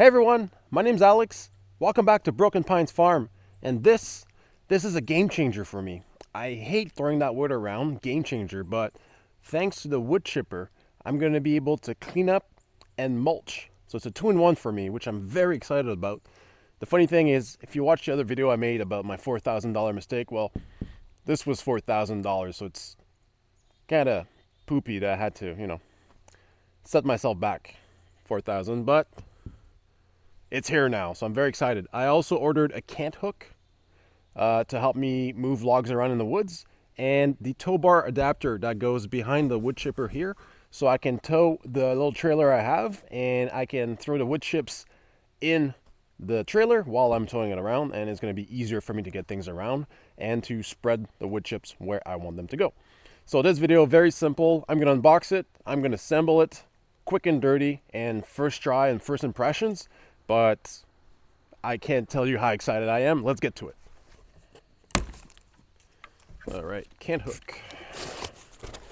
Hey everyone, my name's Alex. Welcome back to Broken Pines Farm. And this is a game changer for me. I hate throwing that wood around, game changer, but thanks to the wood chipper, I'm going to be able to clean up and mulch. So it's a two-in-one for me, which I'm very excited about. The funny thing is, if you watch the other video I made about my $4,000 mistake, well, this was $4,000, so it's kind of poopy that I had to, set myself back $4,000, but it's here now, so I'm very excited. I also ordered a cant hook to help me move logs around in the woods, and the tow bar adapter that goes behind the wood chipper here, so I can tow the little trailer I have, and I can throw the wood chips in the trailer while I'm towing it around, and it's going to be easier for me to get things around and to spread the wood chips where I want them to go. So this video, very simple. I'm going to unbox it, I'm going to assemble it, quick and dirty, and first try and first impressions. But I can't tell you how excited I am. Let's get to it. All right, cant hook.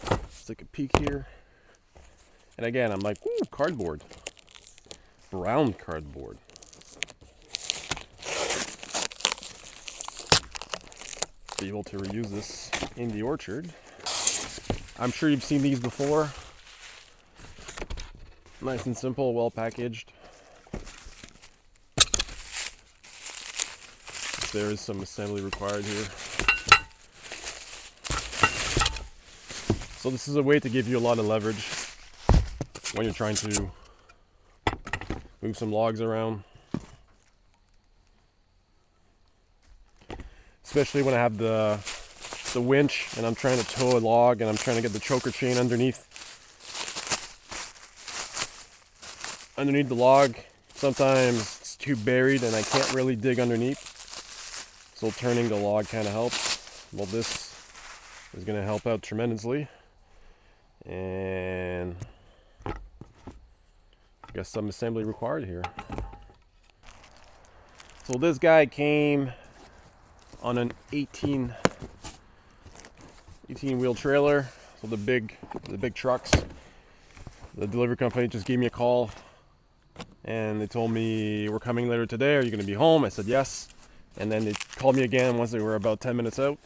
Let's take a peek here. And again, I'm like, ooh, cardboard. Brown cardboard. Be able to reuse this in the orchard. I'm sure you've seen these before. Nice and simple, well packaged. There is some assembly required here. So this is a way to give you a lot of leverage when you're trying to move some logs around. Especially when I have the winch and I'm trying to tow a log and I'm trying to get the choker chain underneath the log. Sometimes it's too buried and I can't really dig underneath. So turning the log kind of helps. Well, this is going to help out tremendously. And I guess some assembly required here. So this guy came on an 18 wheel trailer. So the big trucks. The delivery company just gave me a call and they told me, we're coming later today. Are you going to be home? I said yes. And then they called me again once they were about 10 minutes out.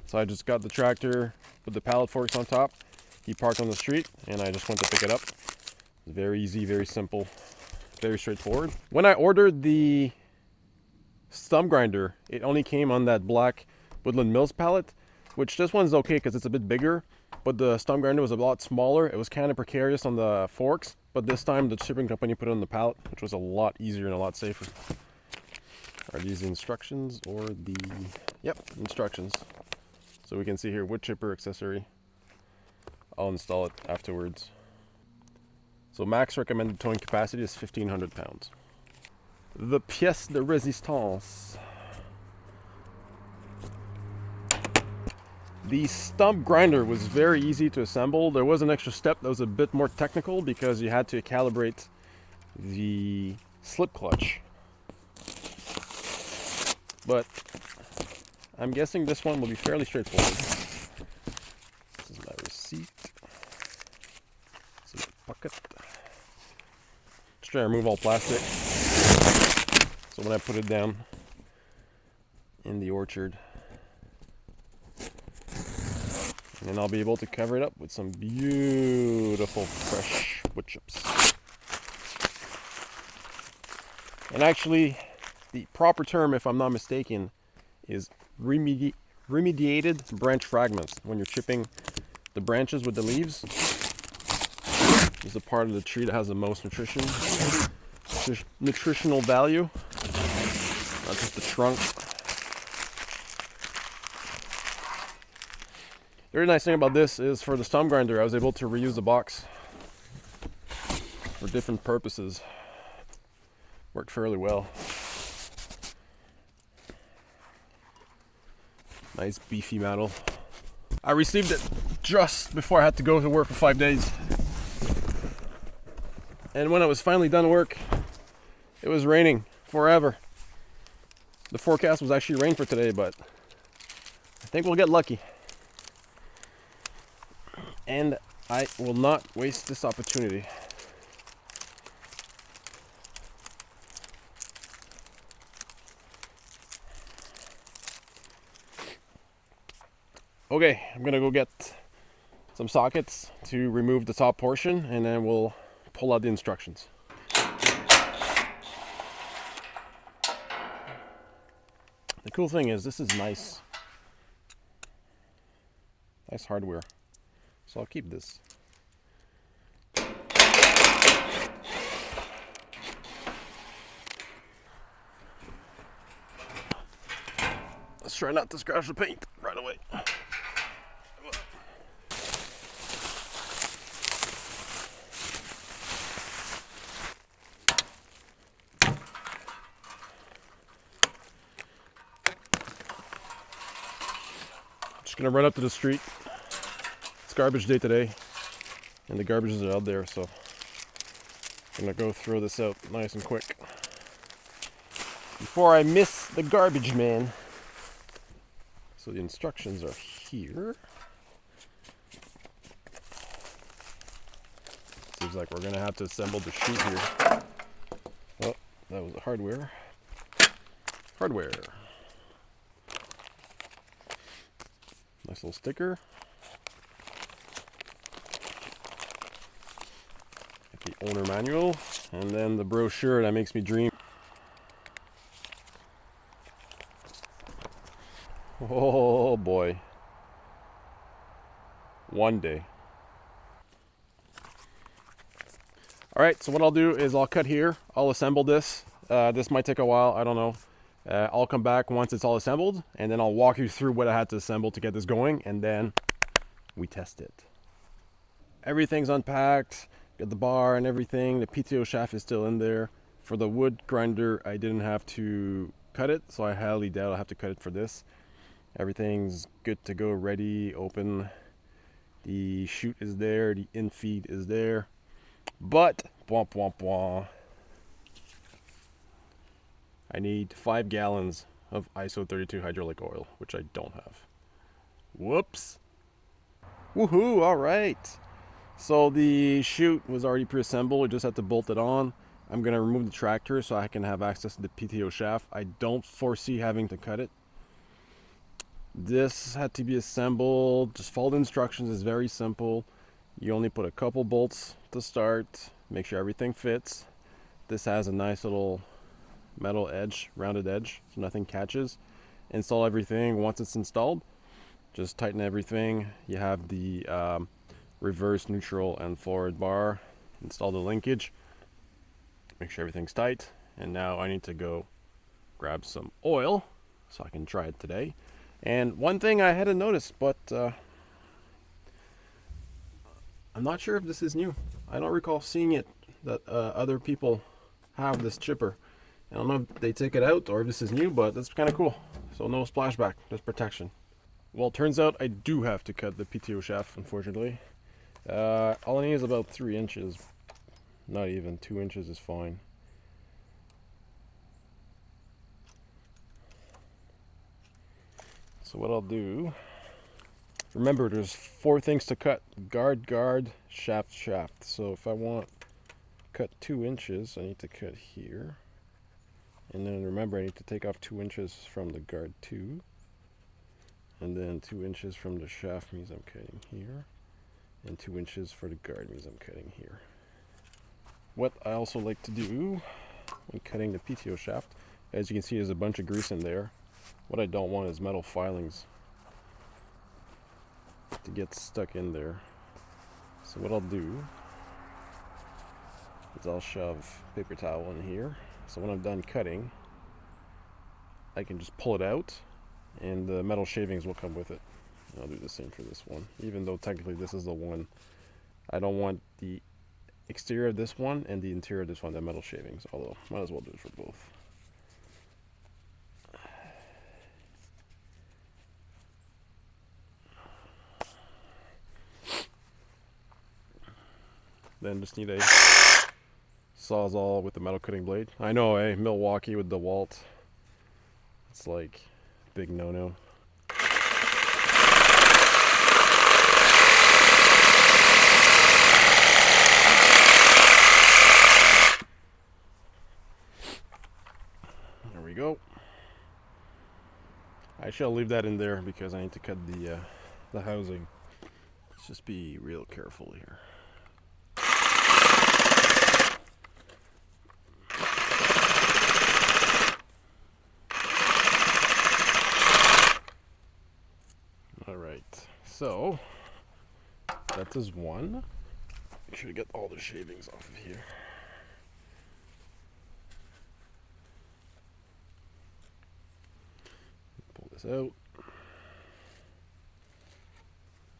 So I just got the tractor, put the pallet forks on top. He parked on the street and I just went to pick it up. Very easy, very simple, very straightforward. When I ordered the stump grinder, it only came on that black Woodland Mills pallet, which this one's okay because it's a bit bigger, but the stump grinder was a lot smaller. It was kind of precarious on the forks, but this time the shipping company put it on the pallet, which was a lot easier and a lot safer. Are these the instructions or the... Yep, instructions. So we can see here, wood chipper accessory. I'll install it afterwards. So max recommended towing capacity is 1,500 pounds. The pièce de résistance. The stump grinder was very easy to assemble. There was an extra step that was a bit more technical because you had to calibrate the slip clutch. But I'm guessing this one will be fairly straightforward. This is my receipt. This is my bucket. Just trying to remove all plastic. So when I put it down in the orchard, and then I'll be able to cover it up with some beautiful fresh wood chips. And actually, the proper term, if I'm not mistaken, is remediated branch fragments. When you're chipping the branches with the leaves, this is the part of the tree that has the most nutritional value, not just the trunk. The very nice thing about this is for the stump grinder, I was able to reuse the box for different purposes. Worked fairly well. Nice beefy metal. I received it just before I had to go to work for 5 days. And when I was finally done work, it was raining forever. The forecast was actually rain for today, but I think we'll get lucky. And I will not waste this opportunity. Okay, I'm gonna go get some sockets to remove the top portion, and then we'll pull out the instructions. The cool thing is this is nice hardware, so I'll keep this. Let's try not to scratch the paint right away. Just gonna run up to the street. It's garbage day today, and the garbage is out there, so I'm gonna go throw this out nice and quick before I miss the garbage man. So the instructions are here. Seems like we're gonna have to assemble the chute here. Oh, that was the hardware. Hardware. Nice little sticker. The owner manual, and then the brochure that makes me dream. Oh boy. One day. Alright, so what I'll do is I'll cut here. I'll assemble this. This might take a while, I don't know. I'll come back once it's all assembled, and then I'll walk you through what I had to assemble to get this going, and then we test it. Everything's unpacked. Got the bar and everything. The PTO shaft is still in there. For the wood grinder, I didn't have to cut it, so I highly doubt I'll have to cut it for this. Everything's good to go, ready, open. The chute is there, the infeed is there. But, womp womp womp, I need 5 gallons of ISO 32 hydraulic oil, which I don't have. Whoops. Woohoo, alright. So the chute was already pre-assembled, we just had to bolt it on. I'm going to remove the tractor so I can have access to the PTO shaft. I don't foresee having to cut it. This had to be assembled. Just follow the instructions, it's very simple. You only put a couple bolts to start, make sure everything fits. This has a nice little metal edge, rounded edge, so nothing catches. Install everything. Once it's installed, just tighten everything. You have the reverse, neutral, and forward bar. Install the linkage. Make sure everything's tight. And now I need to go grab some oil so I can try it today. And one thing I hadn't noticed, but I'm not sure if this is new. I don't recall seeing it that other people have this chipper. I don't know if they take it out or if this is new, but that's kind of cool. So no splashback, just protection. Well, it turns out I do have to cut the PTO shaft, unfortunately. All I need is about 3 inches. Not even 2 inches is fine. So what I'll do, remember there's 4 things to cut: guard, guard, shaft, shaft. So if I want to cut 2 inches, I need to cut here. And then remember, I need to take off 2 inches from the guard too. And then 2 inches from the shaft means I'm cutting here. And 2 inches for the guard means I'm cutting here. What I also like to do when cutting the PTO shaft, as you can see, there's a bunch of grease in there. What I don't want is metal filings to get stuck in there. So what I'll do is I'll shove paper towel in here. So when I'm done cutting, I can just pull it out and the metal shavings will come with it. And I'll do the same for this one, even though technically this is the one. I don't want the exterior of this one and the interior of this one, the metal shavings, although might as well do it for both. Then just need a Sawzall with the metal cutting blade. I know, Milwaukee with DeWalt. It's like big no-no. go. I shall leave that in there because I need to cut the the housing. Let's just be real careful here. Alright, so that is one. Make sure to get all the shavings off of here. Pull this out.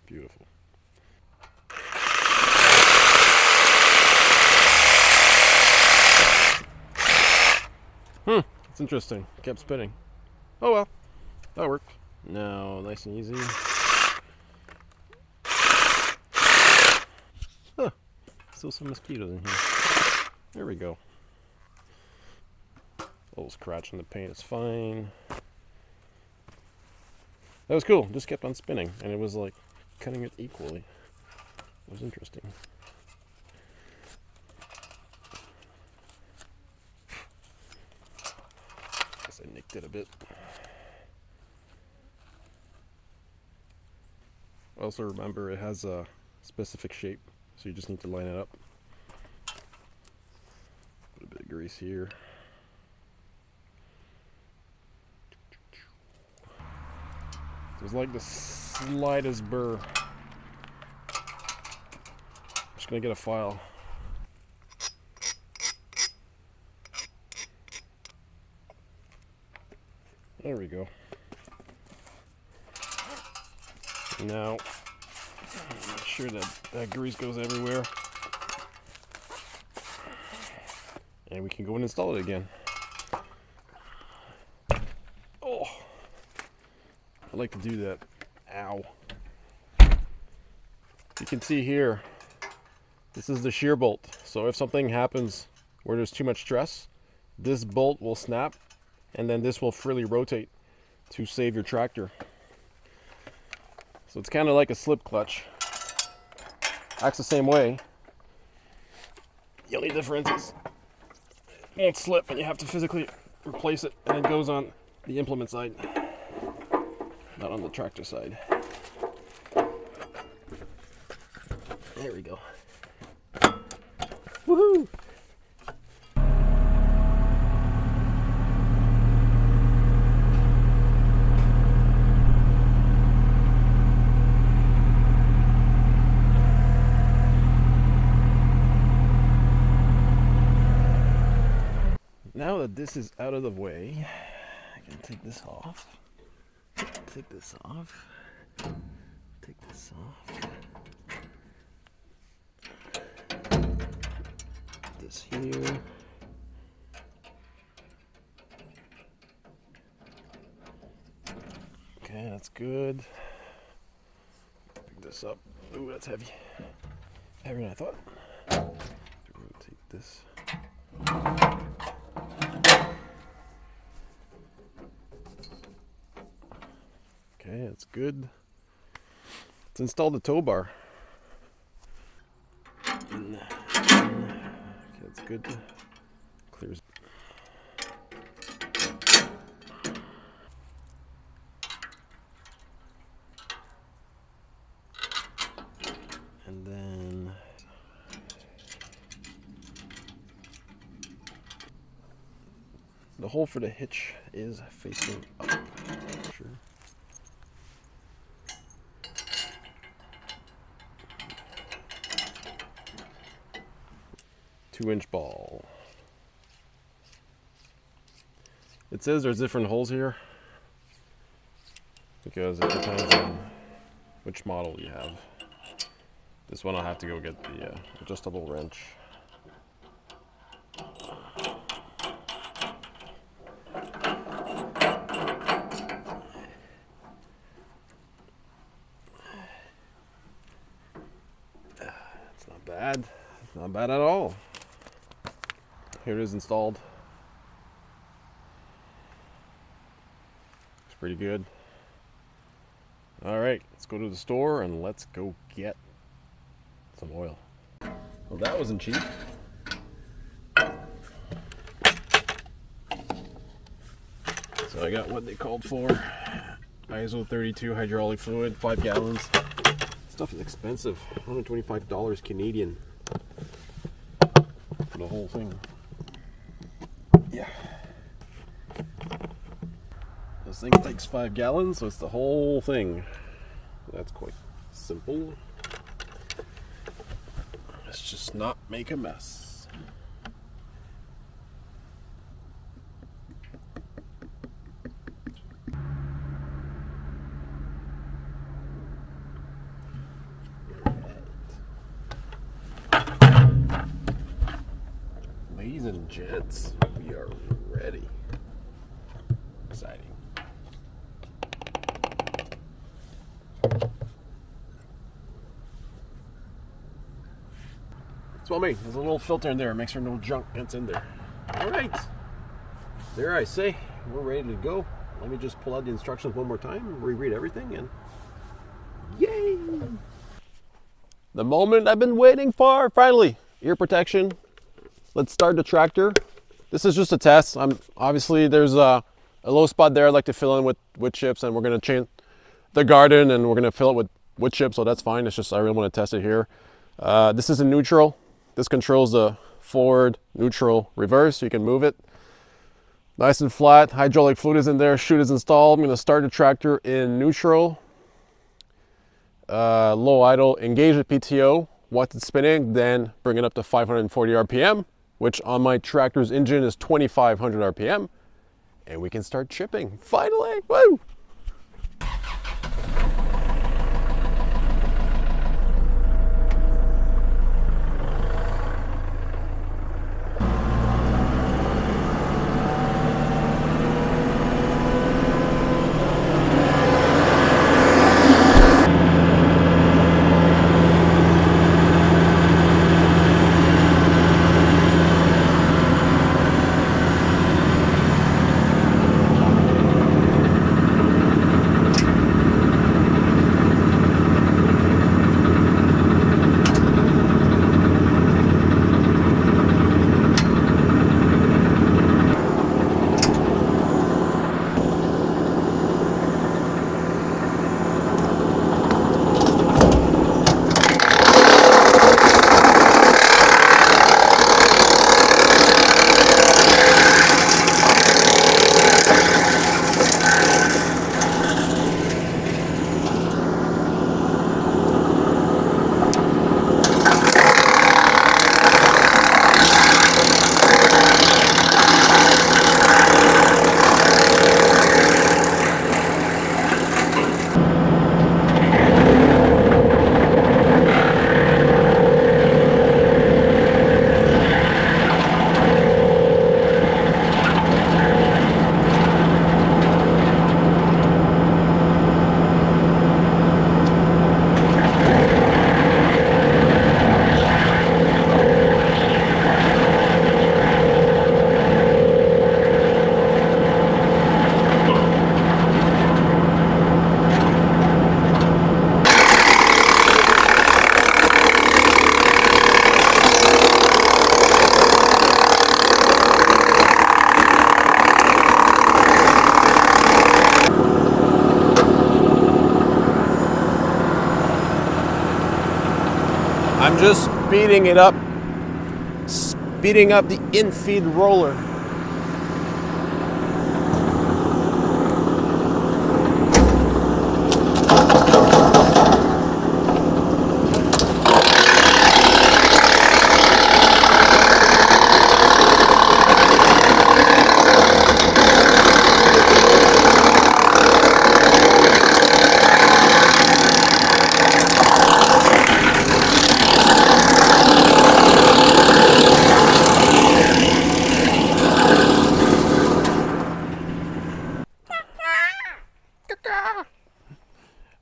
Beautiful. It's interesting. It kept spinning. Oh well, that worked. Now, nice and easy. Huh. Still some mosquitoes in here. There we go. A little scratch in the paint is fine. That was cool. Just kept on spinning, and it was like cutting it equally. It was interesting. Guess I nicked it a bit. Also remember, it has a specific shape, so you just need to line it up. Put a bit of grease here. It's like the slightest burr. I'm just gonna get a file. There we go. Now, make sure that grease goes everywhere. And we can go and install it again. Oh, I like to do that. Ow. You can see here, this is the shear bolt. So if something happens where there's too much stress, this bolt will snap, and then this will freely rotate to save your tractor. So it's kind of like a slip clutch. Acts the same way. The only difference is it won't slip and you have to physically replace it, and it goes on the implement side, not on the tractor side. There we go. Woohoo! Now that this is out of the way, I can take this off. Take this off. Take this off. Put this here. Okay, that's good. Pick this up. Ooh, that's heavy. Heavier than I thought. Rotate this. Okay, that's good. Let's install the tow bar. Okay, that's good. Clears. And then the hole for the hitch is facing up. Sure. 2-inch ball. It says there's different holes here because it depends on which model you have. This one I'll have to go get the adjustable wrench. It's not bad. It's not bad at all. Here it is installed. Looks pretty good. Alright, let's go to the store and let's go get some oil. Well, that wasn't cheap. So I got what they called for. ISO 32 hydraulic fluid, 5 gallons. Stuff is expensive, $125 Canadian for the whole thing. Yeah. This thing takes 5 gallons, so it's the whole thing. That's quite simple. Let's just not make a mess. Ladies and gents, we are ready. Exciting. That's what I mean. There's a little filter in there. Make sure no junk gets in there. All right. There I say, we're ready to go. Let me just pull out the instructions one more time, reread everything, and yay! The moment I've been waiting for, finally. Ear protection. Let's start the tractor. This is just a test. Obviously there's a low spot there I'd like to fill in with wood chips, and we're gonna change the garden and we're gonna fill it with wood chips, so that's fine. It's just I really want to test it here. This is in neutral. This controls the forward, neutral, reverse, so you can move it. Nice and flat. Hydraulic fluid is in there. Chute is installed. I'm gonna start the tractor in neutral. Low idle, engage the PTO. Once it's spinning, then bring it up to 540 RPM, which on my tractor's engine is 2,500 RPM, and we can start chipping. Finally, woo! I'm just speeding it up, speeding up the in-feed roller.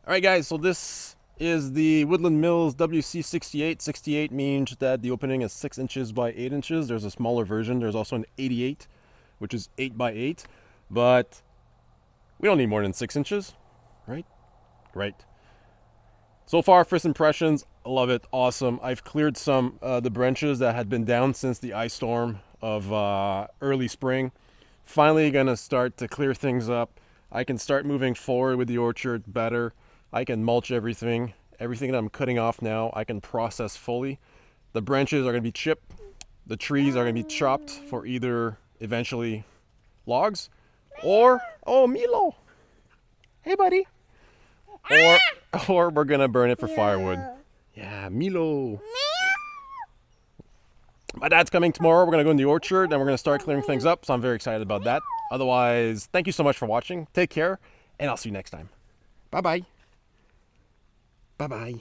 Alright guys, so this is the Woodland Mills WC68. 68 means that the opening is 6 inches by 8 inches. There's a smaller version. There's also an 88, which is 8 by 8. But we don't need more than 6 inches, right? Right. So far, first impressions, I love it. Awesome. I've cleared some the branches that had been down since the ice storm of early spring. Finally gonna start to clear things up. I can start moving forward with the orchard better. I can mulch everything. Everything that I'm cutting off now, I can process fully. The branches are going to be chipped. The trees are going to be chopped for either eventually logs or, oh, Milo. Hey, buddy. Or we're going to burn it for firewood. Yeah, Milo. My dad's coming tomorrow. We're going to go in the orchard and we're going to start clearing things up. So I'm very excited about that. Otherwise, thank you so much for watching. Take care, and I'll see you next time. Bye-bye. Bye-bye.